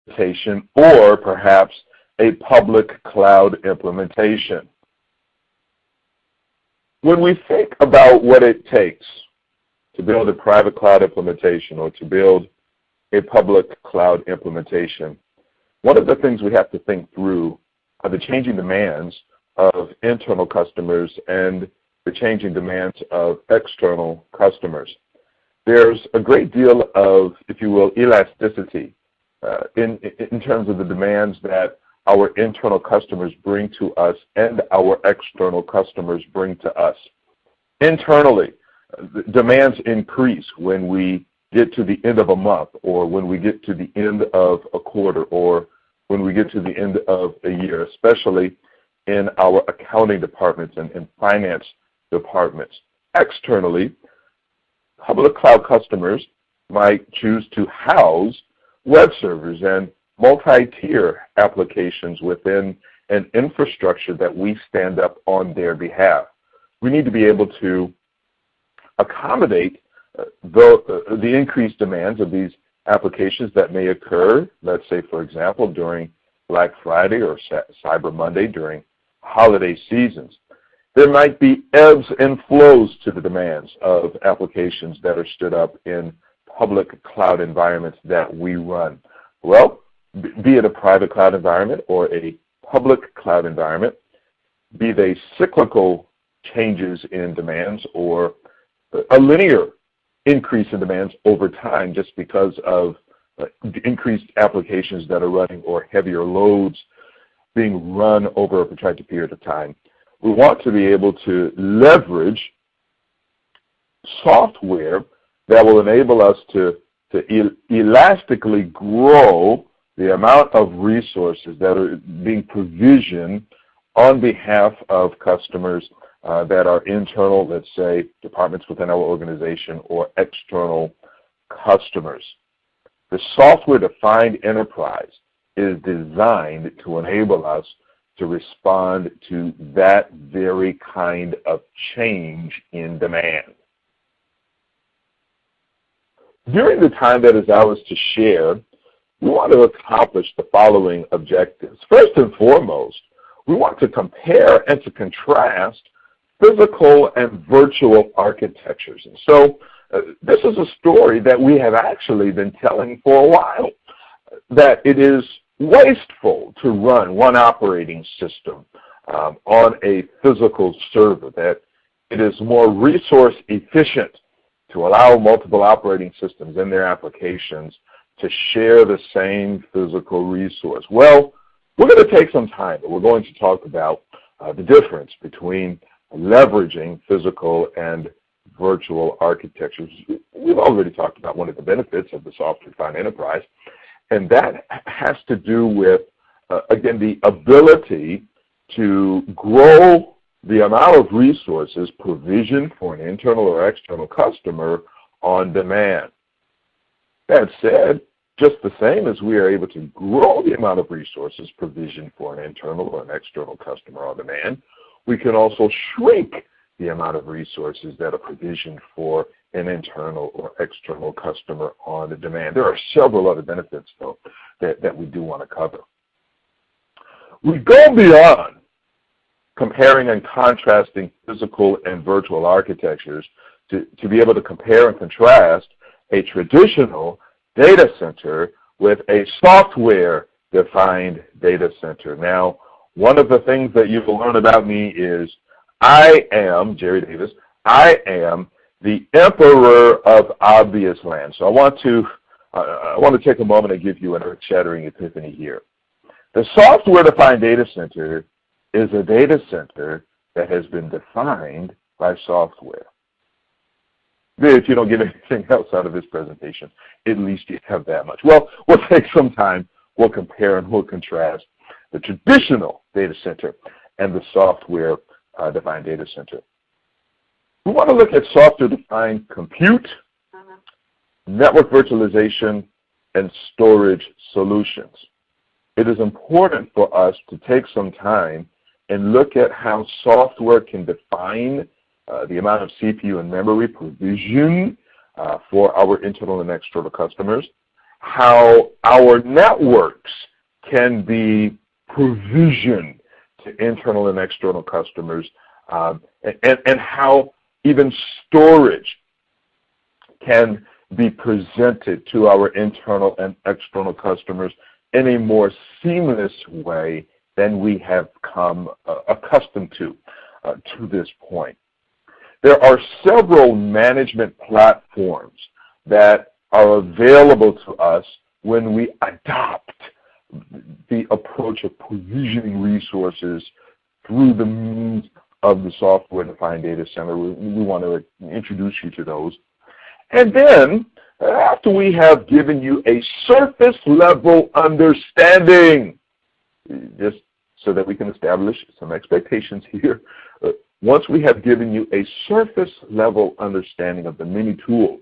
implementation or perhaps a public cloud implementation. When we think about what it takes to build a private cloud implementation or to build a public cloud implementation, one of the things we have to think through are the changing demands of internal customers and the changing demands of external customers. There's a great deal of, if you will, elasticity in terms of the demands that our internal customers bring to us and our external customers bring to us. Internally, demands increase when we get to the end of a month, or when we get to the end of a quarter, or when we get to the end of a year, especially in our accounting departments and finance departments. Externally, public cloud customers might choose to house web servers and multi-tier applications within an infrastructure that we stand up on their behalf. We need to be able to accommodate the increased demands of these applications that may occur, let's say, for example, during Black Friday or Cyber Monday during holiday seasons. There might be ebbs and flows to the demands of applications that are stood up in public cloud environments that we run. Well, be it a private cloud environment or a public cloud environment, be they cyclical changes in demands or a linear increase in demands over time just because of increased applications that are running or heavier loads being run over a protracted period of time. We want to be able to leverage software that will enable us to elastically grow the amount of resources that are being provisioned on behalf of customers that are internal, let's say, departments within our organization, or external customers. The software-defined enterprise is designed to enable us to respond to that very kind of change in demand. During the time that is ours to share, we want to accomplish the following objectives. First and foremost, we want to compare and to contrast physical and virtual architectures. And so this is a story that we have actually been telling for a while, that it is wasteful to run one operating system on a physical server, that it is more resource efficient to allow multiple operating systems and their applications to share the same physical resource. Well, we're going to take some time, but we're going to talk about the difference between leveraging physical and virtual architectures. We've already talked about one of the benefits of the software-defined enterprise, and that has to do with, again, the ability to grow the amount of resources provisioned for an internal or external customer on demand. That said, just the same as we are able to grow the amount of resources provisioned for an internal or an external customer on demand, we can also shrink the amount of resources that are provisioned for an internal or external customer on demand. There are several other benefits, though, that we do want to cover. We go beyond comparing and contrasting physical and virtual architectures to be able to compare and contrast a traditional data center with a software-defined data center. Now, one of the things that you will learn about me is I am, Jerry Davis, I am the emperor of obvious land. So I want to take a moment and give you an earth-shattering epiphany here. The software-defined data center is a data center that has been defined by software. If you don't get anything else out of this presentation, at least you have that much. Well, we'll take some time, we'll compare and we'll contrast the traditional data center and the software-defined data center. We want to look at software-defined compute, network virtualization, and storage solutions. It is important for us to take some time and look at how software can define the amount of CPU and memory provision for our internal and external customers, how our networks can be provisioned to internal and external customers, and how even storage can be presented to our internal and external customers in a more seamless way than we have come accustomed to this point. There are several management platforms that are available to us when we adopt the approach of provisioning resources through the means of the software-defined data center. We want to introduce you to those. And then, after we have given you a surface-level understanding, just so that we can establish some expectations here, once we have given you a surface-level understanding of the many tools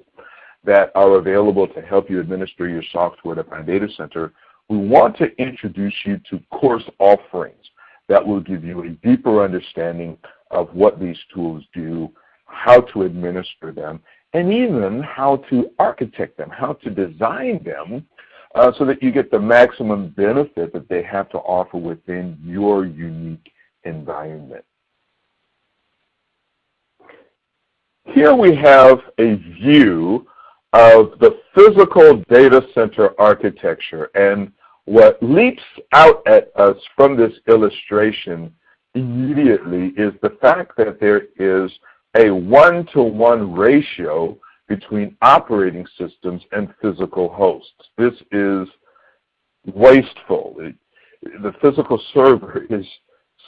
that are available to help you administer your software-defined data center, we want to introduce you to course offerings that will give you a deeper understanding of what these tools do, how to administer them, and even how to architect them, how to design them, so that you get the maximum benefit that they have to offer within your unique environment. Here we have a view of the physical data center architecture, and what leaps out at us from this illustration immediately is the fact that there is a 1-to-1 ratio between operating systems and physical hosts. This is wasteful. The physical server is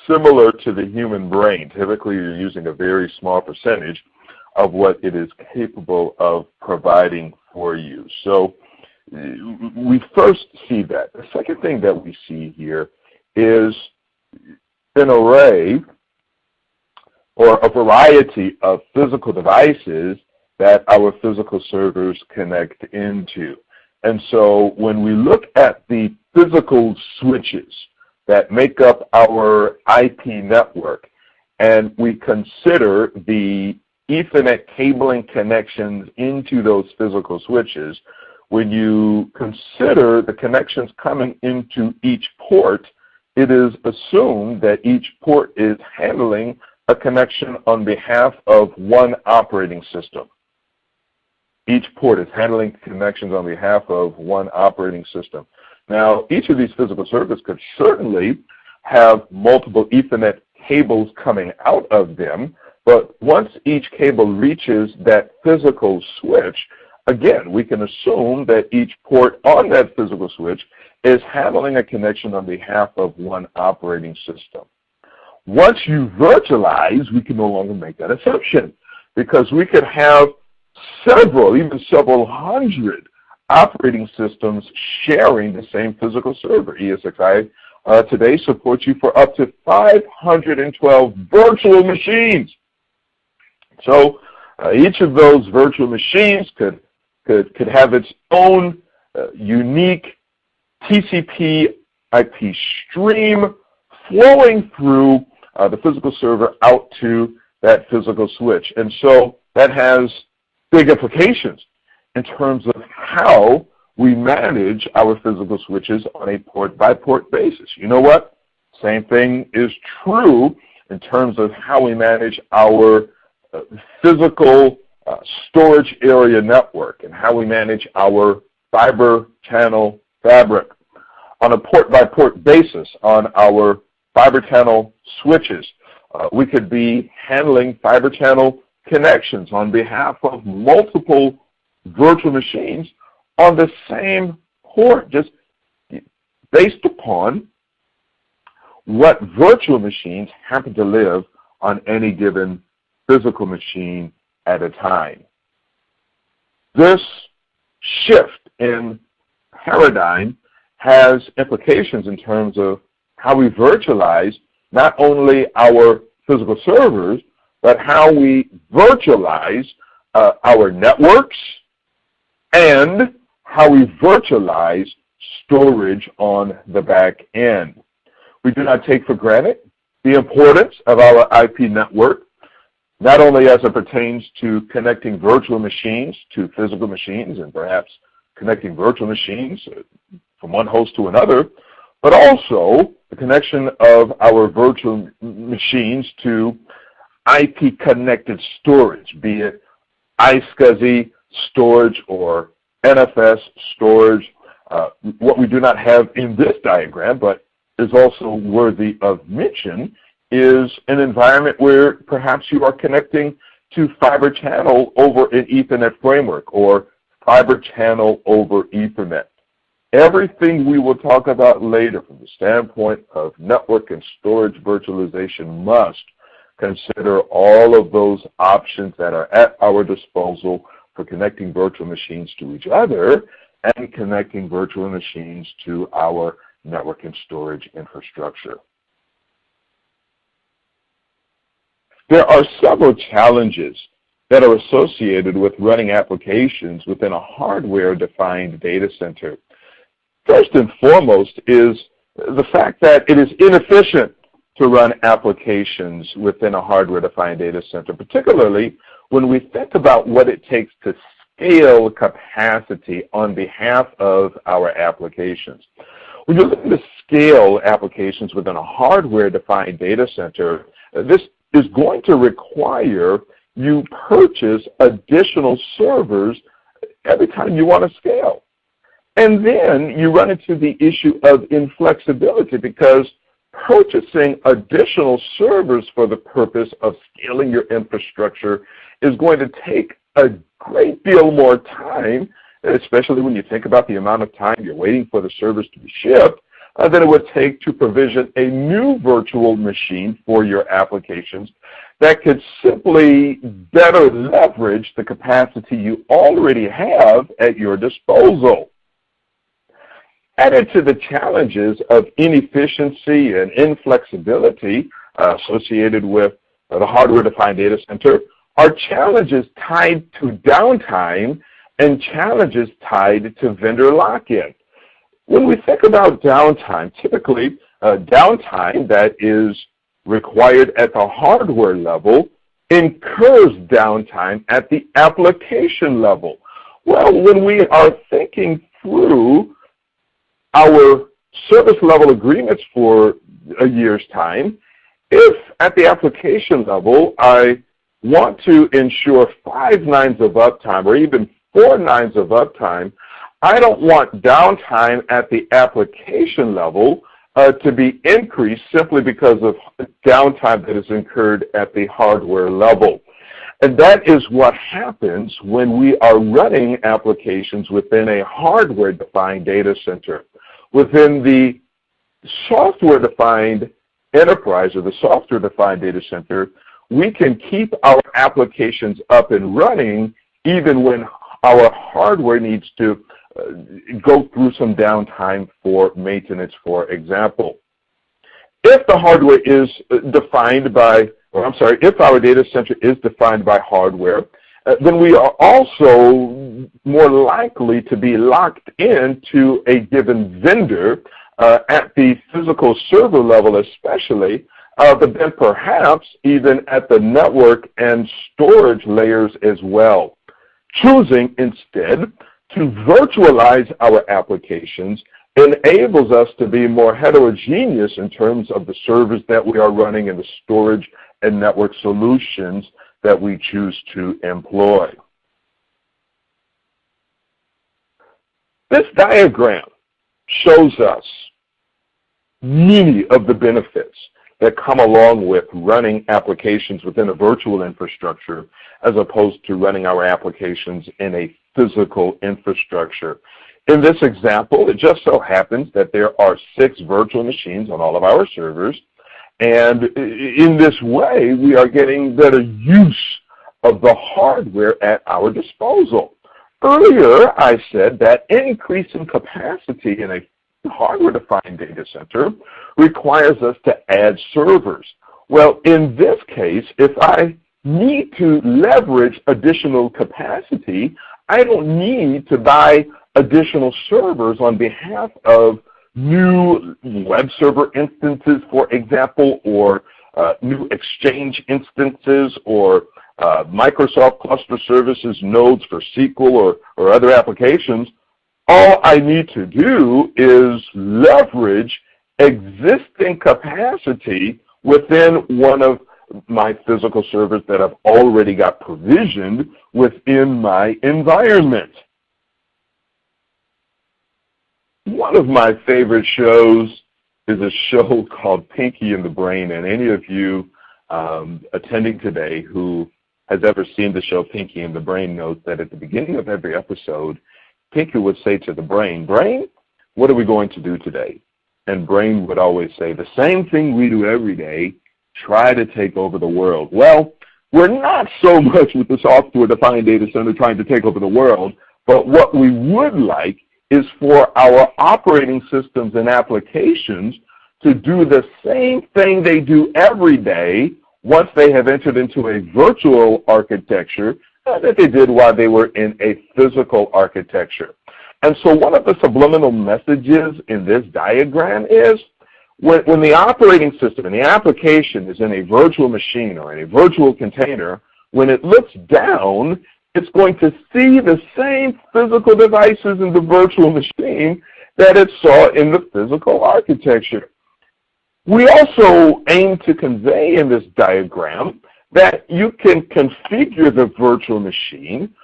similar to the human brain. Typically, you're using a very small percentage of what it is capable of providing for you. So we first see that. The second thing that we see here is an array or a variety of physical devices that our physical servers connect into. And so when we look at the physical switches that make up our IP network, and we consider the Ethernet cabling connections into those physical switches, when you consider the connections coming into each port, it is assumed that each port is handling a connection on behalf of one operating system. Each port is handling connections on behalf of one operating system. Now, each of these physical servers could certainly have multiple Ethernet cables coming out of them, but once each cable reaches that physical switch, again, we can assume that each port on that physical switch is handling a connection on behalf of one operating system. Once you virtualize, we can no longer make that assumption, because we could have several, even several hundred operating systems sharing the same physical server. ESXi today supports you for up to 512 virtual machines. So each of those virtual machines could have its own unique TCP IP stream flowing through the physical server out to that physical switch. And so that has big implications in terms of how we manage our physical switches on a port-by-port basis. You know what? Same thing is true in terms of how we manage our physical storage area network and how we manage our fiber channel fabric. On a port-by-port basis on our fiber channel switches, we could be handling fiber channel connections on behalf of multiple virtual machines on the same port, just based upon what virtual machines happen to live on any given physical machine at a time. This shift in paradigm has implications in terms of how we virtualize not only our physical servers, but how we virtualize our networks and how we virtualize storage on the back end. We do not take for granted the importance of our IP network, not only as it pertains to connecting virtual machines to physical machines and perhaps connecting virtual machines from one host to another, but also the connection of our virtual machines to IP-connected storage, be it iSCSI storage or NFS storage. What we do not have in this diagram, but is also worthy of mention, is an environment where perhaps you are connecting to fiber channel over an Ethernet framework or fiber channel over Ethernet. Everything we will talk about later from the standpoint of network and storage virtualization must consider all of those options that are at our disposal for connecting virtual machines to each other and connecting virtual machines to our network and storage infrastructure. There are several challenges that are associated with running applications within a hardware-defined data center. First and foremost is the fact that it is inefficient to run applications within a hardware-defined data center, particularly when we think about what it takes to scale capacity on behalf of our applications. When you're looking to scale applications within a hardware-defined data center, this is going to require you purchase additional servers every time you want to scale. And then you run into the issue of inflexibility, because purchasing additional servers for the purpose of scaling your infrastructure is going to take a great deal more time, especially when you think about the amount of time you're waiting for the servers to be shipped, than it would take to provision a new virtual machine for your applications that could simply better leverage the capacity you already have at your disposal. Added to the challenges of inefficiency and inflexibility associated with the hardware-defined data center are challenges tied to downtime and challenges tied to vendor lock-in. When we think about downtime, typically downtime that is required at the hardware level incurs downtime at the application level. Well, when we are thinking through our service level agreements for a year's time, if at the application level I want to ensure 5 nines of uptime or even 4 nines of uptime, I don't want downtime at the application level to be increased simply because of downtime that is incurred at the hardware level. And that is what happens when we are running applications within a hardware-defined data center. Within the software-defined enterprise or the software-defined data center, we can keep our applications up and running even when our hardware needs to go through some downtime for maintenance, for example. If the hardware is defined by, if our data center is defined by hardware, then we are also more likely to be locked into a given vendor at the physical server level especially, but then perhaps even at the network and storage layers as well. Choosing instead to virtualize our applications enables us to be more heterogeneous in terms of the servers that we are running and the storage and network solutions that we choose to employ. This diagram shows us many of the benefits that come along with running applications within a virtual infrastructure as opposed to running our applications in a physical infrastructure. In this example, it just so happens that there are 6 virtual machines on all of our servers, and in this way, we are getting better use of the hardware at our disposal. Earlier, I said that increasing capacity in a hardware-defined data center requires us to add servers. Well, in this case, if I need to leverage additional capacity, I don't need to buy additional servers on behalf of new web server instances, for example, or new Exchange instances, or Microsoft Cluster Services nodes for SQL or other applications. All I need to do is leverage existing capacity within one of my physical servers that I've already got provisioned within my environment. One of my favorite shows is a show called Pinky and the Brain, and any of you attending today who has ever seen the show Pinky and the Brain knows that at the beginning of every episode, Pinky would say to the Brain, "Brain, what are we going to do today?" And Brain would always say, "The same thing we do every day, try to take over the world." Well, we're not so much with the software-defined data center trying to take over the world, but what we would like is for our operating systems and applications to do the same thing they do every day once they have entered into a virtual architecture that they did while they were in a physical architecture. And so one of the subliminal messages in this diagram is when the operating system and the application is in a virtual machine or in a virtual container, when it looks down, it's going to see the same physical devices in the virtual machine that it saw in the physical architecture. We also aim to convey in this diagram that you can configure the virtual machine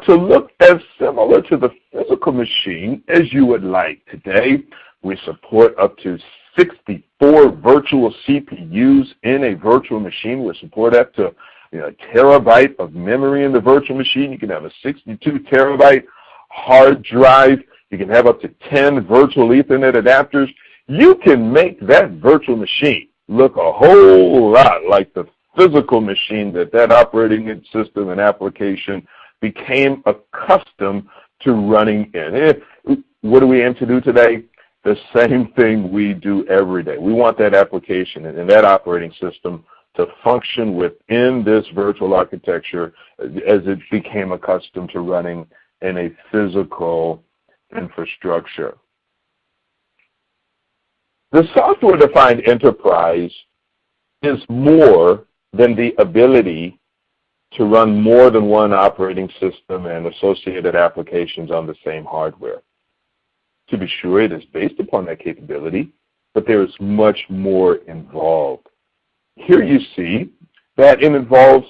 to look as similar to the physical machine as you would like. Today, we support up to 64 virtual CPUs in a virtual machine. We support up to a terabyte of memory in the virtual machine. You can have a 62 terabyte hard drive. You can have up to 10 virtual Ethernet adapters. You can make that virtual machine look a whole lot like the physical machine that operating system and application became accustomed to running in. What do we aim to do today? The same thing we do every day. We want that application and that operating system to function within this virtual architecture as it became accustomed to running in a physical infrastructure. The software-defined enterprise is more than the ability to run more than one operating system and associated applications on the same hardware. To be sure, it is based upon that capability, but there is much more involved. Here you see that it involves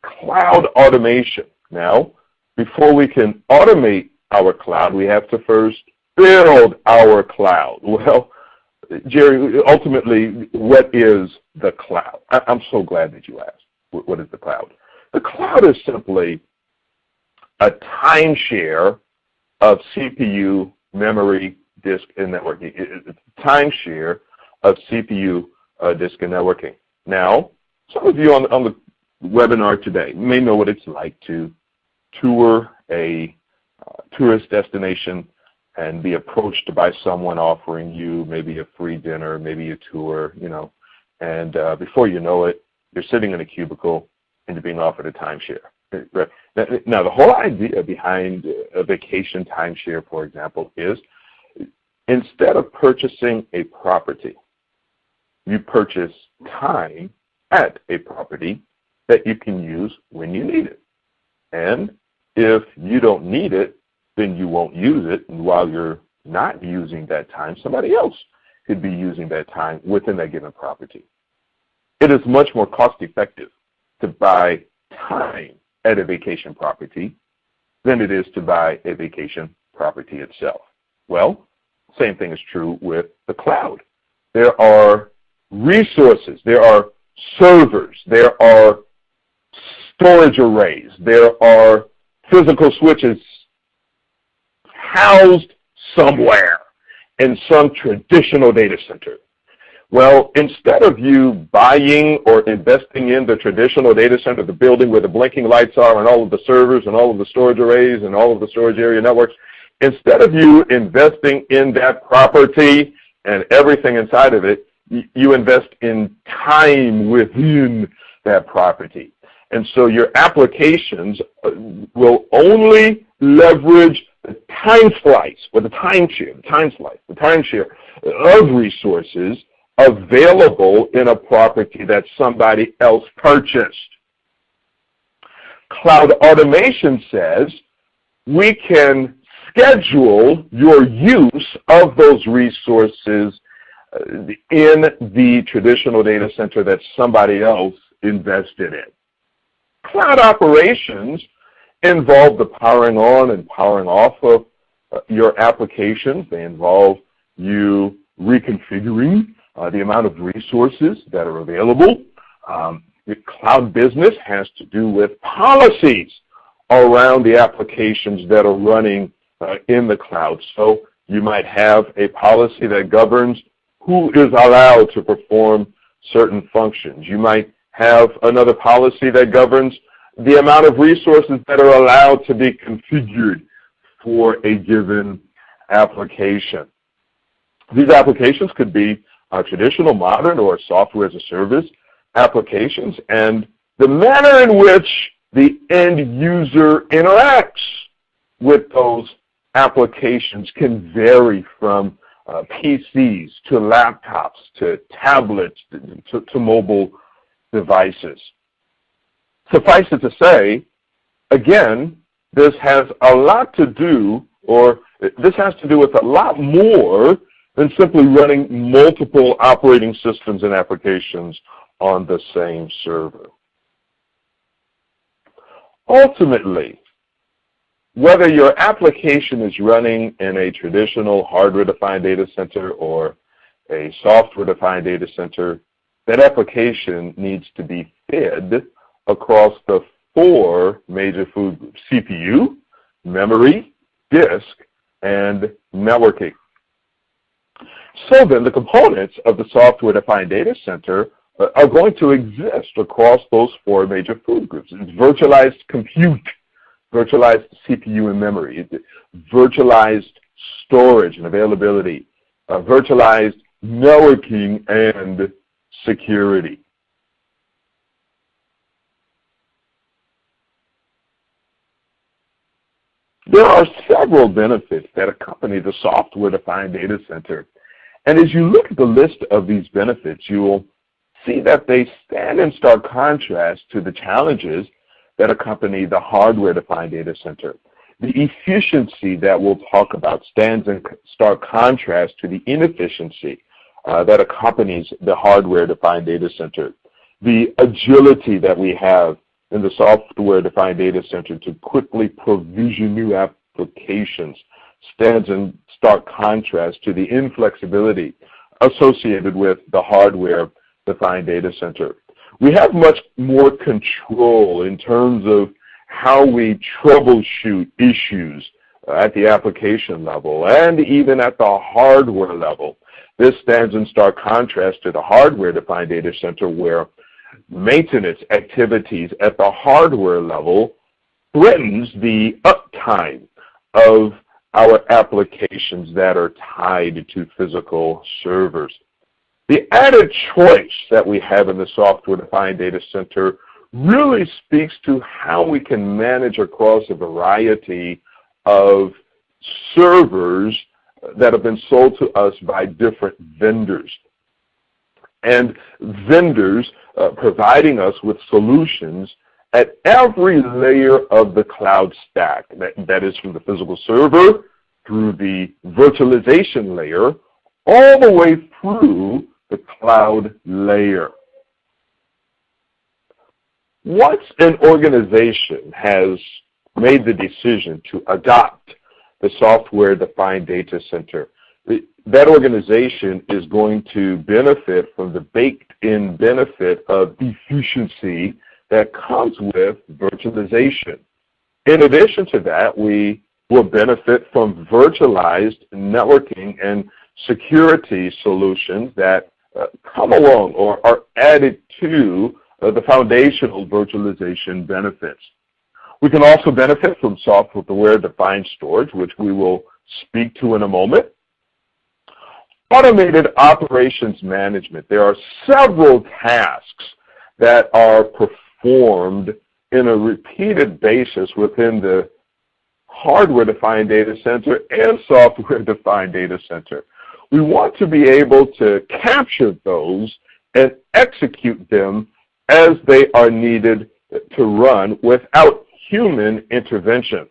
cloud automation. Now, before we can automate our cloud, we have to first build our cloud. Well, Jerry, ultimately, what is the cloud? I'm so glad that you asked. What is the cloud? The cloud is simply a timeshare of CPU, memory, disk, and networking. It's a timeshare of CPU, disk, and networking. Now, some of you on the webinar today may know what it's like to tour a tourist destination and be approached by someone offering you maybe a free dinner, maybe a tour, and before you know it, you're sitting in a cubicle and you're being offered a timeshare. Right? Now, the whole idea behind a vacation timeshare, for example, is instead of purchasing a property, you purchase time at a property that you can use when you need it. And if you don't need it, then you won't use it. And while you're not using that time, somebody else could be using that time within that given property. It is much more cost-effective to buy time at a vacation property than it is to buy a vacation property itself. Well, same thing is true with the cloud. There are resources, there are servers, there are storage arrays, there are physical switches housed somewhere in some traditional data center. Well, instead of you buying or investing in the traditional data center, the building where the blinking lights are and all of the servers and all of the storage arrays and all of the storage area networks, instead of you investing in that property and everything inside of it, you invest in time within that property. And so your applications will only leverage the time slice, or the timeshare of resources available in a property that somebody else purchased. Cloud automation says we can schedule your use of those resources in the traditional data center that somebody else invested in. Cloud operations involve the powering on and powering off of your applications. They involve you reconfiguring the amount of resources that are available. The cloud business has to do with policies around the applications that are running in the cloud. So you might have a policy that governs who is allowed to perform certain functions. You might have another policy that governs the amount of resources that are allowed to be configured for a given application. These applications could be traditional, modern, or software as a service applications, and the manner in which the end user interacts with those applications can vary from PCs to laptops to tablets to mobile devices. Suffice it to say, again, this has a lot to do, or this has to do with a lot more than simply running multiple operating systems and applications on the same server. Ultimately, whether your application is running in a traditional hardware-defined data center or a software-defined data center, that application needs to be fed across the four major food groups: CPU, memory, disk, and networking. So then the components of the software-defined data center are going to exist across those four major food groups. It's virtualized compute, virtualized CPU and memory, virtualized storage and availability, virtualized networking, and security. There are several benefits that accompany the software-defined data center. And as you look at the list of these benefits, you will see that they stand in stark contrast to the challenges that accompany the hardware-defined data center. The efficiency that we'll talk about stands in stark contrast to the inefficiency that accompanies the hardware-defined data center. The agility that we have in the software-defined data center to quickly provision new applications stands in stark contrast to the inflexibility associated with the hardware-defined data center. We have much more control in terms of how we troubleshoot issues at the application level and even at the hardware level. This stands in stark contrast to the hardware-defined data center, where maintenance activities at the hardware level threatens the uptime of our applications that are tied to physical servers. The added choice that we have in the software-defined data center really speaks to how we can manage across a variety of servers that have been sold to us by different vendors. And vendors providing us with solutions at every layer of the cloud stack, that is from the physical server through the virtualization layer, all the way through the cloud layer. Once an organization has made the decision to adopt the software-defined data center, that organization is going to benefit from the baked-in benefit of efficiency that comes with virtualization. In addition to that, we will benefit from virtualized networking and security solutions that come along or are added to the foundational virtualization benefits. We can also benefit from software-defined storage, which we will speak to in a moment. Automated operations management. There are several tasks that are performed in a repeated basis within the hardware-defined data center and software-defined data center. We want to be able to capture those and execute them as they are needed to run without human intervention.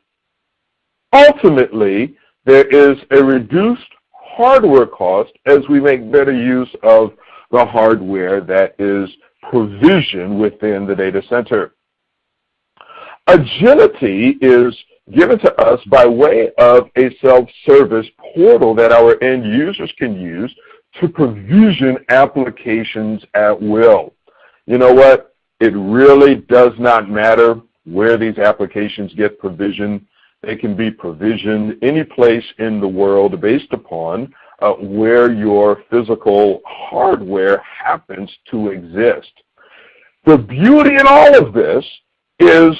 Ultimately, there is a reduced hardware cost as we make better use of the hardware that is provisioned within the data center. Agility is given to us by way of a self-service portal that our end users can use to provision applications at will. You know what? It really does not matter where these applications get provisioned. They can be provisioned any place in the world based upon where your physical hardware happens to exist. The beauty in all of this is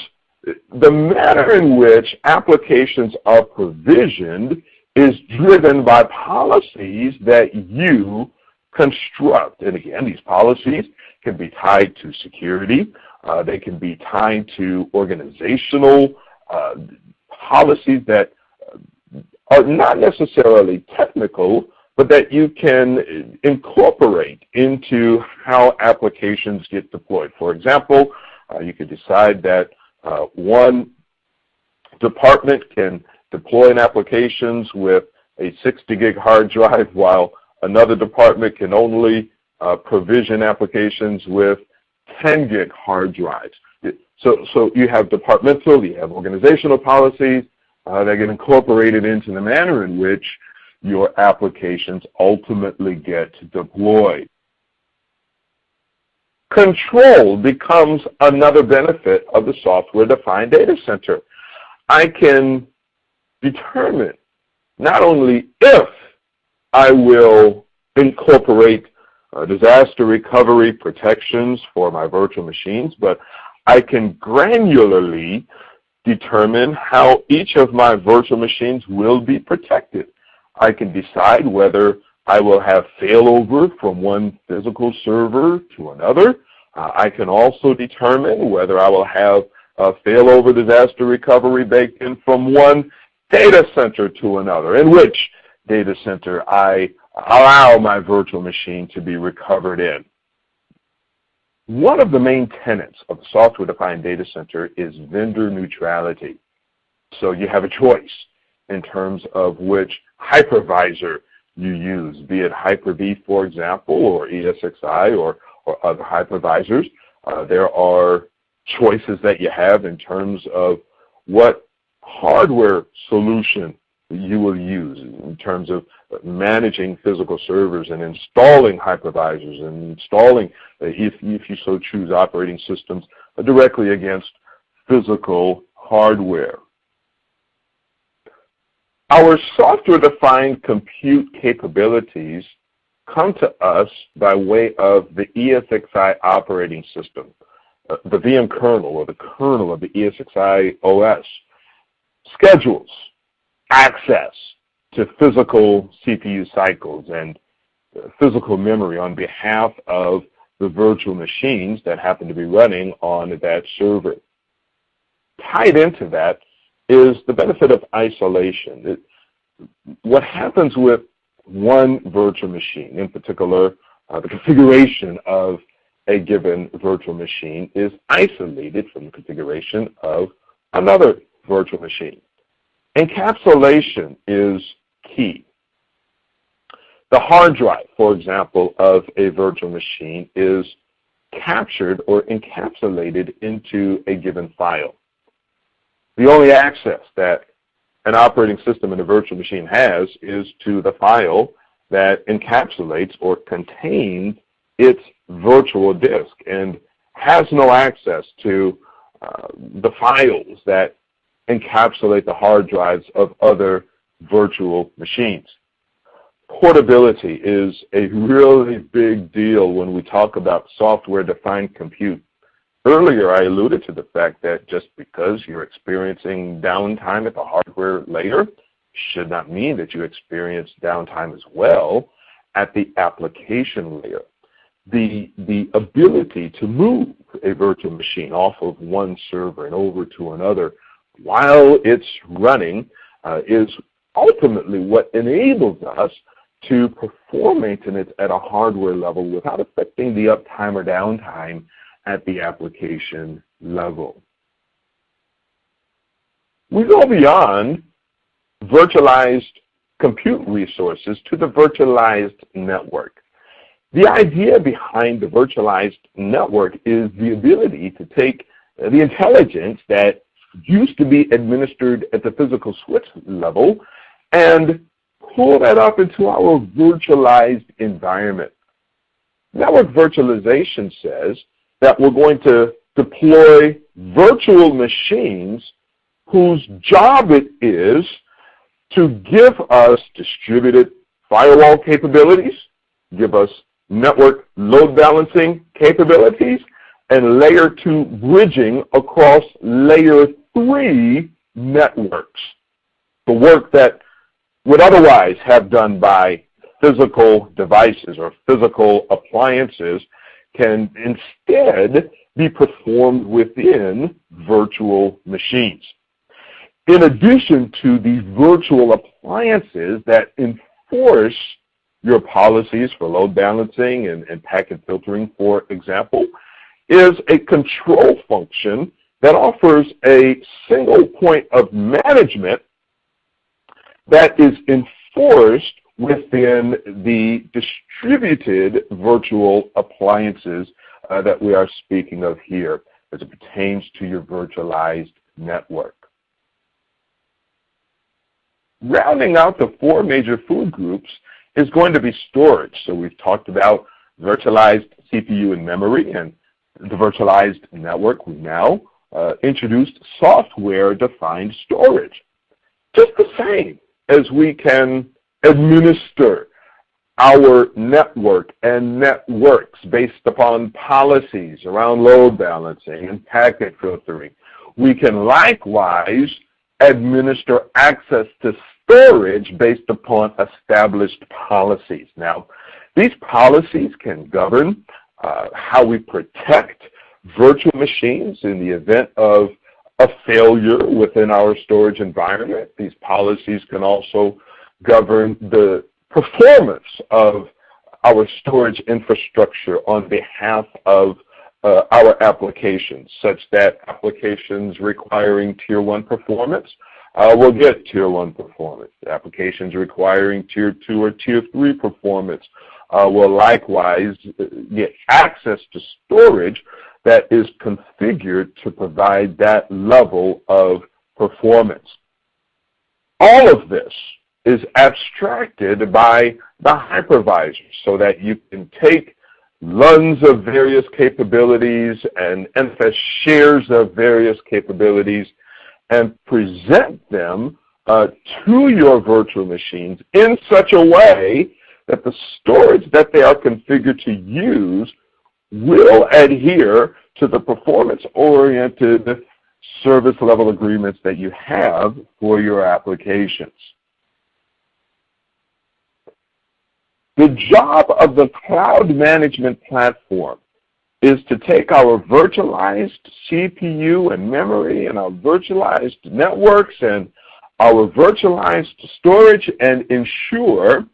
the manner in which applications are provisioned is driven by policies that you construct. And again, these policies can be tied to security. They can be tied to organizational policies that are not necessarily technical, but that you can incorporate into how applications get deployed. For example, you could decide that one department can deploy an applications with a 60 gig hard drive while another department can only provision applications with 10 gig hard drives. So you have departmental, you have organizational policies that get incorporated into the manner in which your applications ultimately get deployed. Control becomes another benefit of the software-defined data center. I can determine not only if I will incorporate disaster recovery protections for my virtual machines, but I can granularly determine how each of my virtual machines will be protected. I can decide whether I will have failover from one physical server to another. I can also determine whether I will have a failover disaster recovery baked in from one data center to another, in which data center I allow my virtual machine to be recovered in. One of the main tenets of the software-defined data center is vendor neutrality. So you have a choice in terms of which hypervisor you use, be it Hyper-V, for example, or ESXi, or other hypervisors. There are choices that you have in terms of what hardware solution you will use in terms of managing physical servers and installing hypervisors and installing, if you so choose, operating systems directly against physical hardware. Our software-defined compute capabilities come to us by way of the ESXi operating system, the VM kernel or the kernel of the ESXi OS. Schedules access to physical CPU cycles and physical memory on behalf of the virtual machines that happen to be running on that server. Tied into that is the benefit of isolation. What happens with one virtual machine, in particular, the configuration of a given virtual machine is isolated from the configuration of another virtual machine. Encapsulation is key. The hard drive, for example, of a virtual machine is captured or encapsulated into a given file. The only access that an operating system in a virtual machine has is to the file that encapsulates or contains its virtual disk and has no access to the files that encapsulate the hard drives of other virtual machines. Portability is a really big deal when we talk about software-defined compute. Earlier, I alluded to the fact that just because you're experiencing downtime at the hardware layer should not mean that you experience downtime as well at the application layer. The ability to move a virtual machine off of one server and over to another while it's running is ultimately what enables us to perform maintenance at a hardware level without affecting the uptime or downtime at the application level. We go beyond virtualized compute resources to the virtualized network. The idea behind the virtualized network is the ability to take the intelligence that used to be administered at the physical switch level and pull that up into our virtualized environment. Network virtualization says that we're going to deploy virtual machines whose job it is to give us distributed firewall capabilities, give us network load balancing capabilities, and layer 2 bridging across layer 3 networks. The work that would otherwise have done by physical devices or physical appliances can instead be performed within virtual machines. In addition to the virtual appliances that enforce your policies for load balancing and packet filtering, for example, is a control function that offers a single point of management that is enforced within the distributed virtual appliances that we are speaking of here as it pertains to your virtualized network. Rounding out the 4 major food groups is going to be storage. So we've talked about virtualized CPU and memory and the virtualized network. We now introduced software-defined storage. Just the same as we can administer our network and networks based upon policies around load balancing and packet filtering, we can likewise administer access to storage based upon established policies. Now, these policies can govern how we protect virtual machines in the event of a failure within our storage environment. These policies can also govern the performance of our storage infrastructure on behalf of our applications, such that applications requiring Tier 1 performance will get Tier 1 performance. Applications requiring Tier 2 or Tier 3 performance will likewise get access to storage that is configured to provide that level of performance. All of this is abstracted by the hypervisor so that you can take LUNs of various capabilities and NFS shares of various capabilities and present them to your virtual machines in such a way that the storage that they are configured to use will adhere to the performance-oriented service level agreements that you have for your applications. The job of the cloud management platform is to take our virtualized CPU and memory and our virtualized networks and our virtualized storage and ensure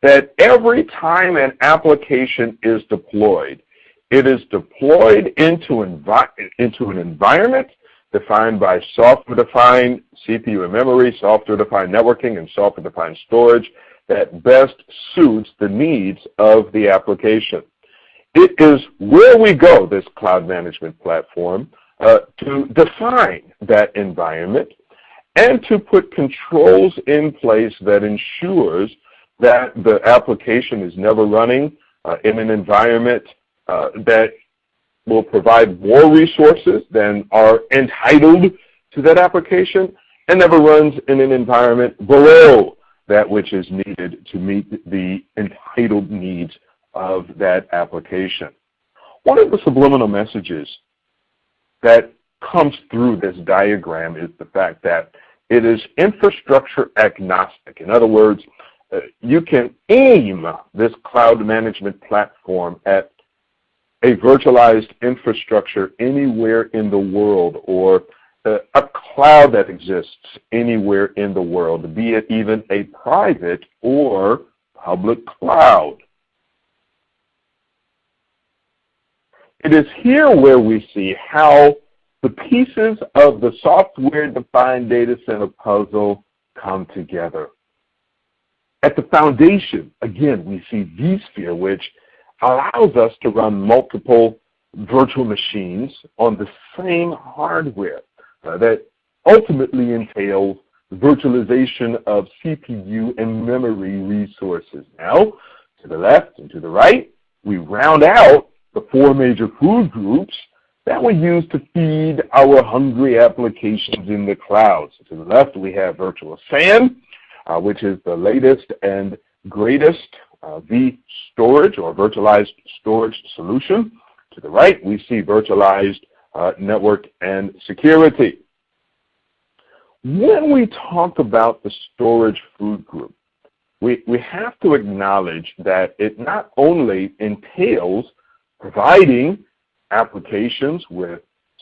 that every time an application is deployed, it is deployed into an environment defined by software-defined CPU and memory, software-defined networking, and software-defined storage that best suits the needs of the application. It is where we go, this cloud management platform, to define that environment and to put controls in place that ensures that the application is never running in an environment that will provide more resources than are entitled to that application and never runs in an environment below that which is needed to meet the entitled needs of that application. One of the subliminal messages that comes through this diagram is the fact that it is infrastructure agnostic. In other words, you can aim this cloud management platform at a virtualized infrastructure anywhere in the world, or a cloud that exists anywhere in the world, be it even a private or public cloud. It is here where we see how the pieces of the software-defined data center puzzle come together. At the foundation, again, we see vSphere, which allows us to run multiple virtual machines on the same hardware that ultimately entails virtualization of CPU and memory resources. Now, to the left and to the right, we round out the four major food groups that we use to feed our hungry applications in the cloud. So to the left, we have Virtual SAN, which is the latest and greatest vStorage or virtualized storage solution. To the right, we see Virtualized Network and Security. When we talk about the storage food group, we have to acknowledge that it not only entails providing applications with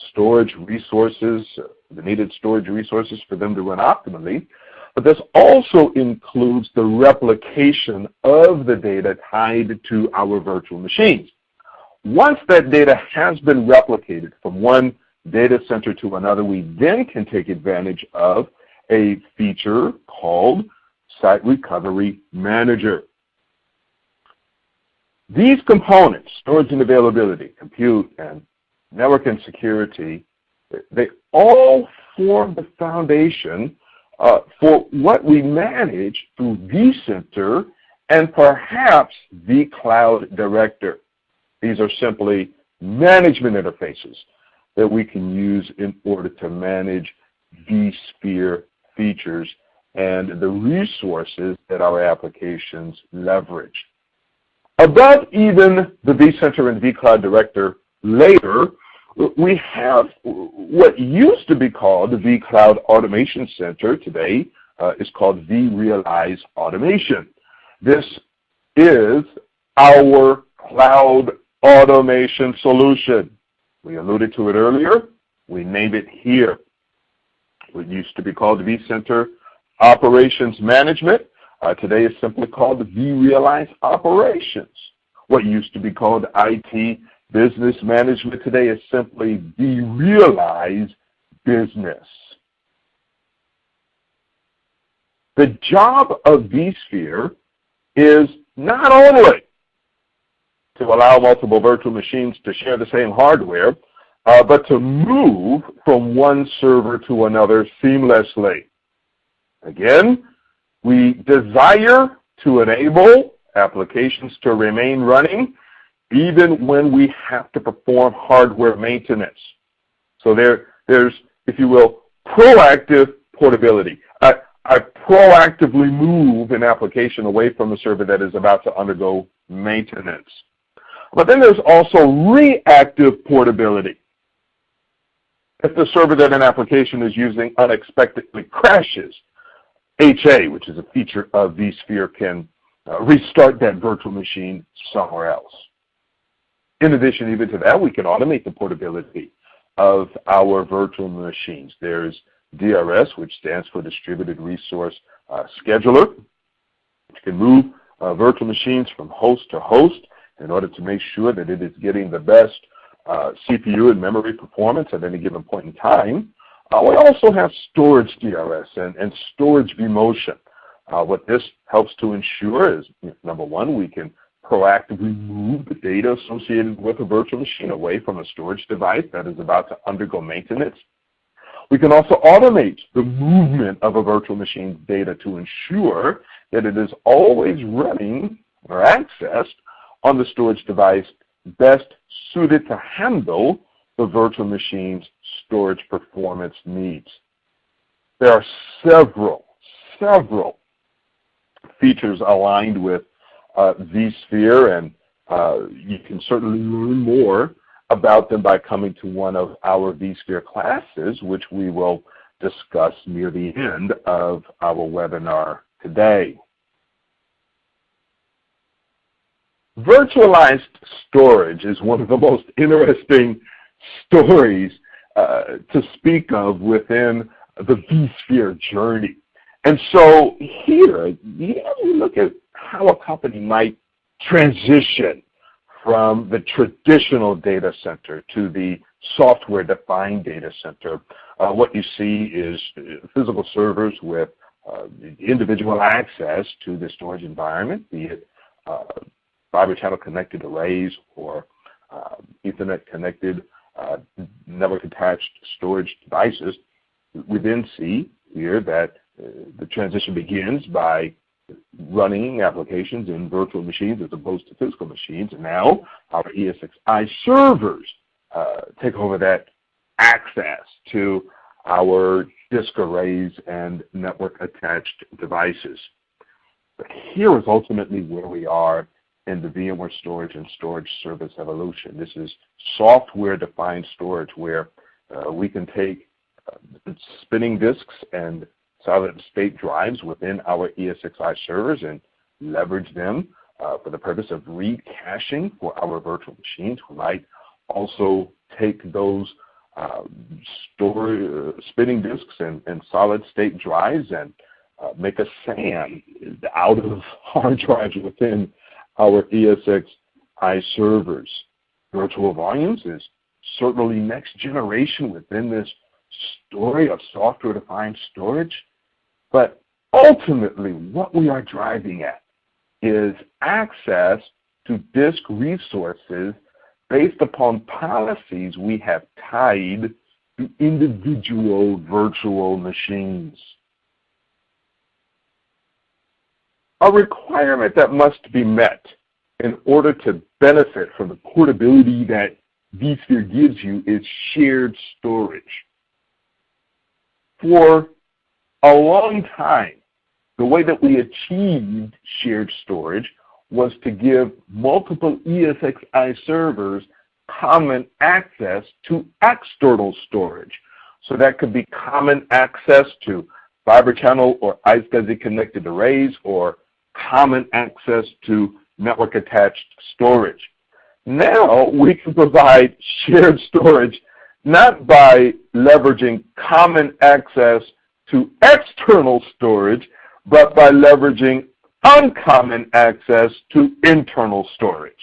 storage resources, the needed storage resources for them to run optimally, but this also includes the replication of the data tied to our virtual machines. Once that data has been replicated from one data center to another, we then can take advantage of a feature called Site Recovery Manager. These components, storage and availability, compute, and network and security, they all form the foundation for what we manage through vCenter and perhaps vCloud Director. These are simply management interfaces that we can use in order to manage vSphere features and the resources that our applications leverage. Above even the vCenter and vCloud Director layer, we have what used to be called the vCloud Automation Center. Today is called vRealize Automation. This is our cloud automation solution. We alluded to it earlier. We name it here. What used to be called vCenter Operations Management today is simply called vRealize Operations. What used to be called IT Business Management today is simply vRealize Business. The job of vSphere is not only to allow multiple virtual machines to share the same hardware, but to move from one server to another seamlessly. Again, we desire to enable applications to remain running even when we have to perform hardware maintenance. So there's, if you will, proactive portability. I proactively move an application away from a server that is about to undergo maintenance. But then there's also reactive portability. If the server that an application is using unexpectedly crashes, HA, which is a feature of vSphere, can restart that virtual machine somewhere else. In addition, even to that, we can automate the portability of our virtual machines. There's DRS, which stands for Distributed Resource Scheduler, which can move virtual machines from host to host in order to make sure that it is getting the best CPU and memory performance at any given point in time. We also have storage DRS and storage vMotion. What this helps to ensure is, number one, we can proactively move the data associated with a virtual machine away from a storage device that is about to undergo maintenance. We can also automate the movement of a virtual machine's data to ensure that it is always running or accessed on the storage device best suited to handle the virtual machine's storage performance needs. There are several features aligned with vSphere, and you can certainly learn more about them by coming to one of our vSphere classes, which we will discuss near the end of our webinar today. Virtualized storage is one of the most interesting stories to speak of within the vSphere journey. And so here, we look at how a company might transition from the traditional data center to the software-defined data center. What you see is physical servers with individual access to the storage environment, be it fiber channel connected arrays or Ethernet connected network attached storage devices. We then see here that the transition begins by running applications in virtual machines as opposed to physical machines, and now our ESXi servers take over that access to our disk arrays and network attached devices. But here is ultimately where we are in the VMware storage and storage service evolution. This is software-defined storage where we can take spinning disks and solid-state drives within our ESXi servers and leverage them for the purpose of re-caching for our virtual machines. We might also take those spinning disks and solid-state drives and make a SAN out of hard drives within our ESXi servers. Virtual volumes is certainly next generation within this story of software-defined storage, but ultimately what we are driving at is access to disk resources based upon policies we have tied to individual virtual machines. A requirement that must be met in order to benefit from the portability that vSphere gives you is shared storage. For a long time, the way that we achieved shared storage was to give multiple ESXi servers common access to external storage. So that could be common access to fiber channel or iSCSI connected arrays or common access to network attached storage. Now we can provide shared storage not by leveraging common access to external storage, but by leveraging uncommon access to internal storage.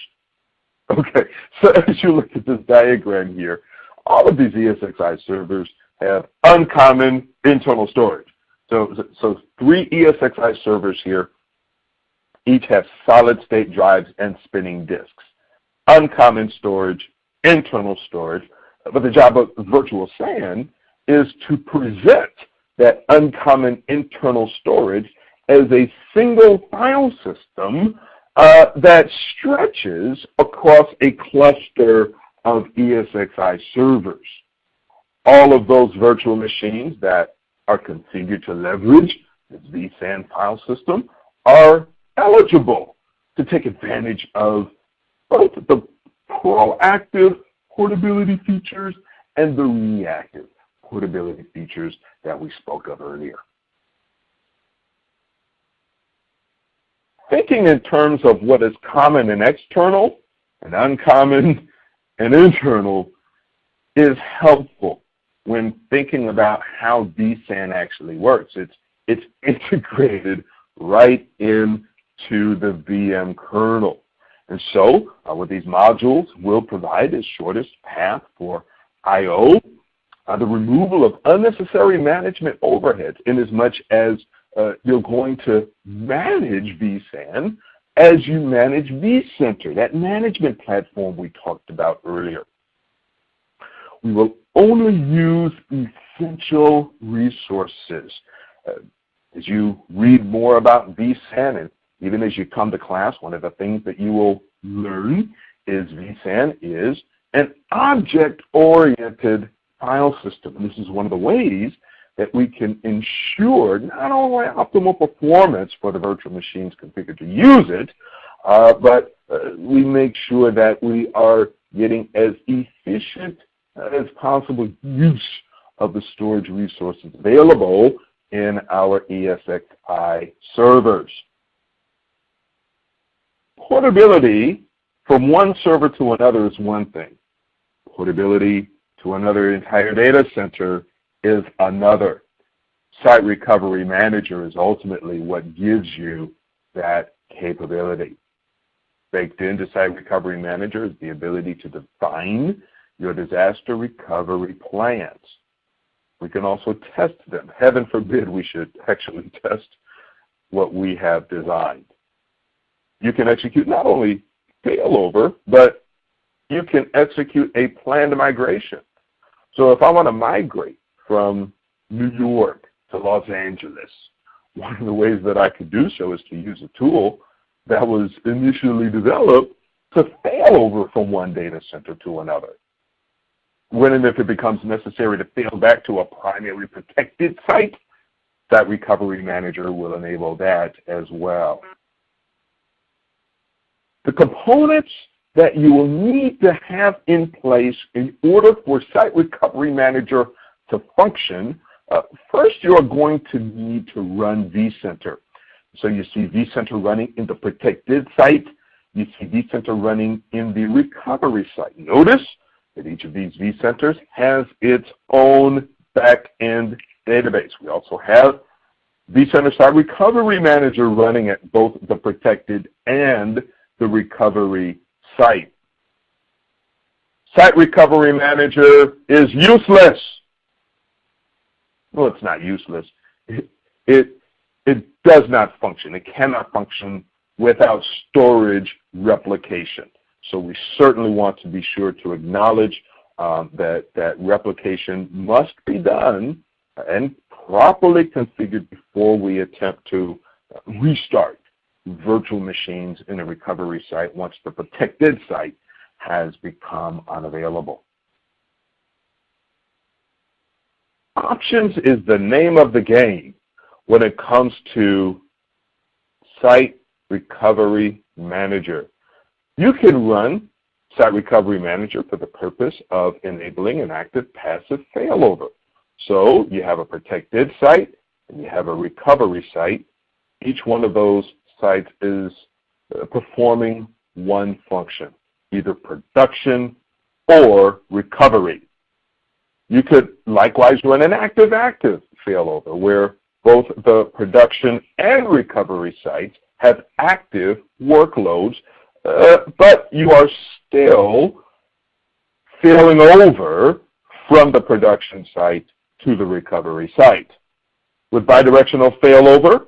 Okay, so as you look at this diagram here, all of these ESXi servers have uncommon internal storage. So 3 ESXi servers here each have solid-state drives and spinning disks. Uncommon storage, internal storage, but the job of virtual SAN is to present that uncommon internal storage as a single file system that stretches across a cluster of ESXi servers. All of those virtual machines that are configured to leverage this vSAN file system are eligible to take advantage of both the proactive portability features and the reactive portability features that we spoke of earlier. Thinking in terms of what is common and external and uncommon and internal is helpful when thinking about how vSAN actually works. It's integrated right into the VM kernel. And so what these modules will provide is shortest path for I/O, the removal of unnecessary management overheads in as much as you're going to manage vSAN as you manage vCenter, that management platform we talked about earlier. We will only use essential resources. As you read more about vSAN, and even as you come to class, one of the things that you will learn is vSAN is an object-oriented file system. And this is one of the ways that we can ensure not only optimal performance for the virtual machines configured to use it, but we make sure that we are getting as efficient as possible use of the storage resources available in our ESXi servers. Portability from one server to another is one thing. Portability to another entire data center is another. Site Recovery Manager is ultimately what gives you that capability. Baked into Site Recovery Manager is the ability to define your disaster recovery plans. We can also test them. Heaven forbid we should actually test what we have designed. You can execute not only failover, but you can execute a planned migration. So if I want to migrate from New York to Los Angeles, one of the ways that I could do so is to use a tool that was initially developed to fail over from one data center to another. When and if it becomes necessary to fail back to a primary protected site, that recovery manager will enable that as well. The components that you will need to have in place in order for Site Recovery Manager to function, first you are going to need to run vCenter. So you see vCenter running in the protected site. You see vCenter running in the recovery site. Notice that each of these vCenters has its own back-end database. We also have vCenter Site Recovery Manager running at both the protected and the recovery site. Site Recovery Manager is useless. Well, it's not useless. It does not function. It cannot function without storage replication. So we certainly want to be sure to acknowledge that replication must be done and properly configured before we attempt to restart virtual machines in a recovery site once the protected site has become unavailable. Options is the name of the game when it comes to Site Recovery Manager. You can run Site Recovery Manager for the purpose of enabling an active passive failover. So you have a protected site and you have a recovery site. Each one of those sites is performing one function, either production or recovery. You could likewise run an active-active failover where both the production and recovery sites have active workloads, but you are still failing over from the production site to the recovery site. With bidirectional failover,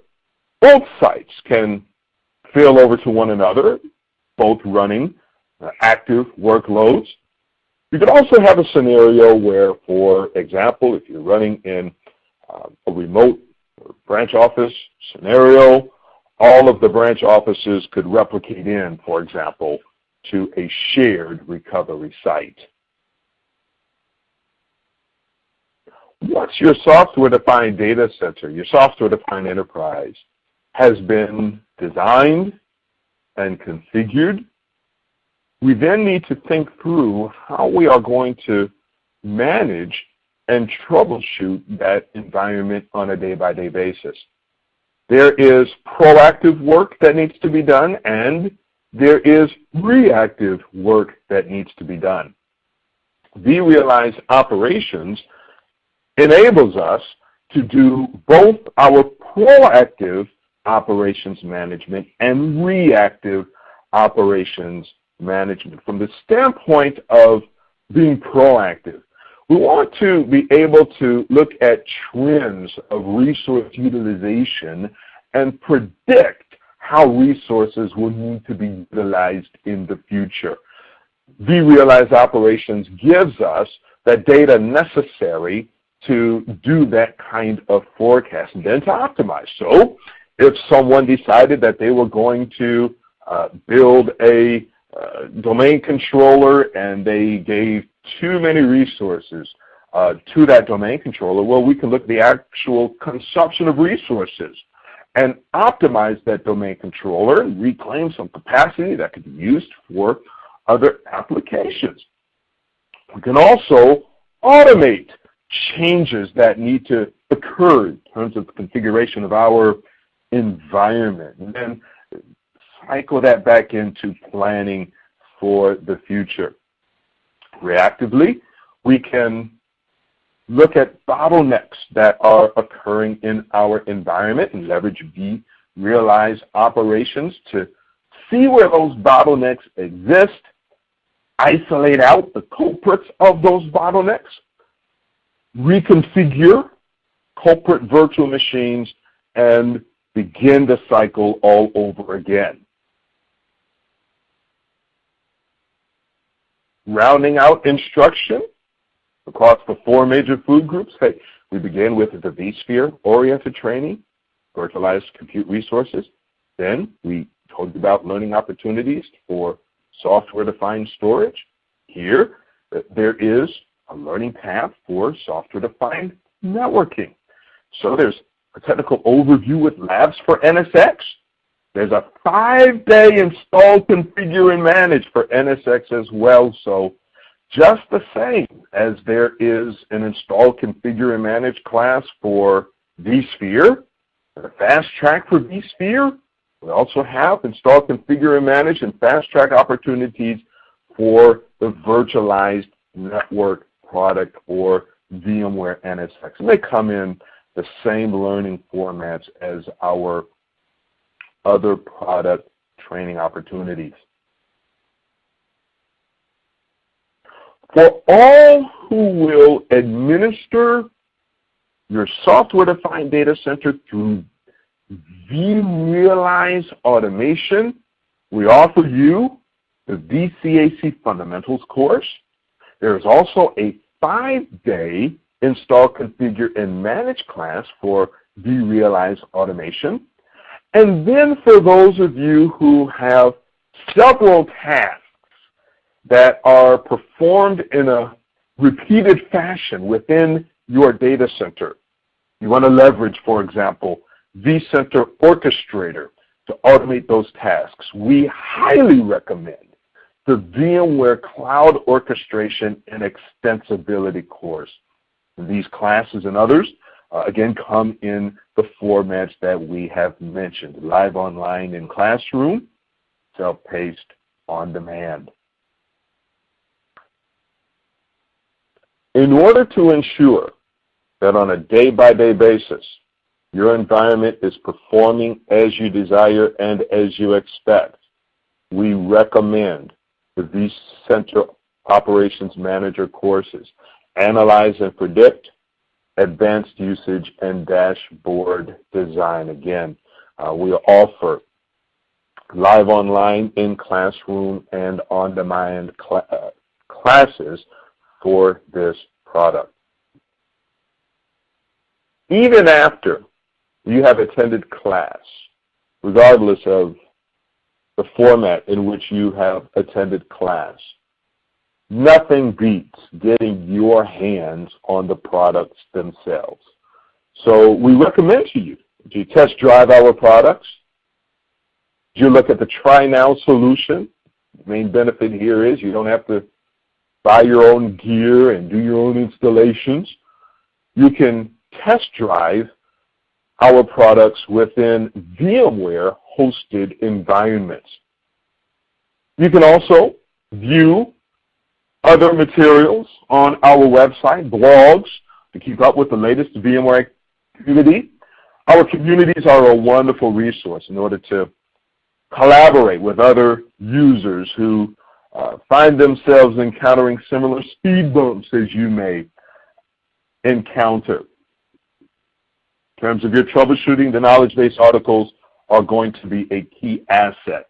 both sites can fail over to one another, both running active workloads. You could also have a scenario where, for example, if you're running in a remote branch office scenario, all of the branch offices could replicate in, for example, to a shared recovery site. Once your software-defined data center, your software-defined enterprise, has been designed and configured, we then need to think through how we are going to manage and troubleshoot that environment on a day-by-day basis. There is proactive work that needs to be done, and there is reactive work that needs to be done. vRealized Operations enables us to do both our proactive operations management and reactive operations management. From the standpoint of being proactive, we want to be able to look at trends of resource utilization and predict how resources will need to be utilized in the future. vRealized Operations gives us the data necessary to do that kind of forecast and then to optimize. So if someone decided that they were going to build a domain controller and they gave too many resources to that domain controller, well, we can look at the actual consumption of resources and optimize that domain controller and reclaim some capacity that could be used for other applications. We can also automate changes that need to occur in terms of the configuration of our environment, and then cycle that back into planning for the future. Reactively, we can look at bottlenecks that are occurring in our environment and leverage vRealized Operations to see where those bottlenecks exist, isolate out the culprits of those bottlenecks, reconfigure culprit virtual machines, and begin the cycle all over again. Rounding out instruction across the 4 major food groups, we began with the vSphere-oriented training, virtualized compute resources. Then we told you about learning opportunities for software-defined storage. Here, there is a learning path for software-defined networking. So there's a technical overview with labs for NSX. There's a 5-day install, configure, and manage for NSX as well. So just the same as there is an install, configure, and manage class for vSphere, a fast track for vSphere, we also have install, configure, and manage and fast track opportunities for the virtualized network product or VMware NSX. And they come in the same learning formats as our other product training opportunities. For all who will administer your software-defined data center through vRealize automation, we offer you the VCAC Fundamentals course. There is also a 5-day install, configure, and manage class for vRealize automation. And then for those of you who have several tasks that are performed in a repeated fashion within your data center, you want to leverage, for example, vCenter Orchestrator to automate those tasks, we highly recommend the VMware Cloud Orchestration and Extensibility course. These classes and others, again, come in the formats that we have mentioned: live online in classroom, self-paced on demand. In order to ensure that on a day-by-day basis, your environment is performing as you desire and as you expect, we recommend the vCenter Operations Manager courses, Analyze and Predict, Advanced Usage, and Dashboard Design. Again, we offer live online, in classroom, and on-demand classes for this product. Even after you have attended class, regardless of the format in which you have attended class, nothing beats getting your hands on the products themselves. So we recommend to you, do you test drive our products? Do you look at the Try Now solution? The main benefit here is you don't have to buy your own gear and do your own installations. You can test drive our products within VMware hosted environments. You can also view other materials on our website, blogs, to keep up with the latest VMware community. Our communities are a wonderful resource in order to collaborate with other users who find themselves encountering similar speed bumps as you may encounter. In terms of your troubleshooting, the knowledge-based articles are going to be a key asset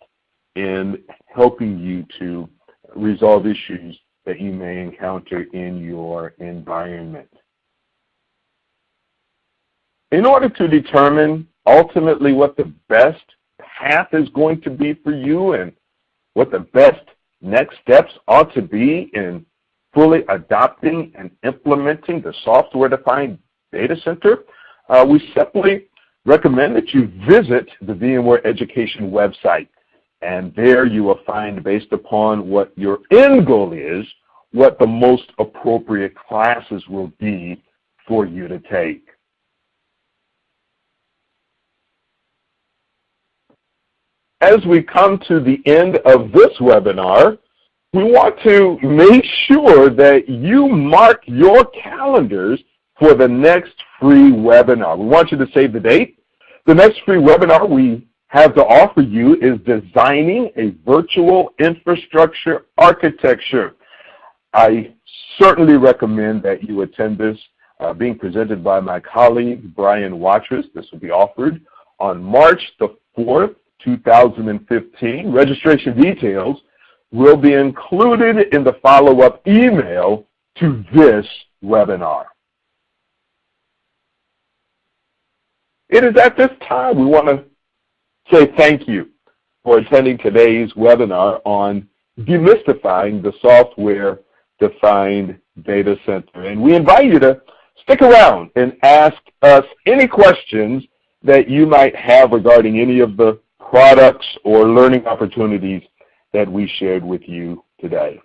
in helping you to resolve issues that you may encounter in your environment. In order to determine ultimately what the best path is going to be for you and what the best next steps ought to be in fully adopting and implementing the software-defined data center, we simply recommend that you visit the VMware Education website. And there you will find, based upon what your end goal is, what the most appropriate classes will be for you to take. As we come to the end of this webinar, we want to make sure that you mark your calendars for the next free webinar. We want you to save the date. The next free webinar we have to offer you is Designing a Virtual Infrastructure Architecture. I certainly recommend that you attend this. being presented by my colleague, Brian Watrous. This will be offered on March the 4th, 2015. Registration details will be included in the follow-up email to this webinar. It is at this time we want to say thank you for attending today's webinar on demystifying the software-defined data center. And we invite you to stick around and ask us any questions that you might have regarding any of the products or learning opportunities that we shared with you today.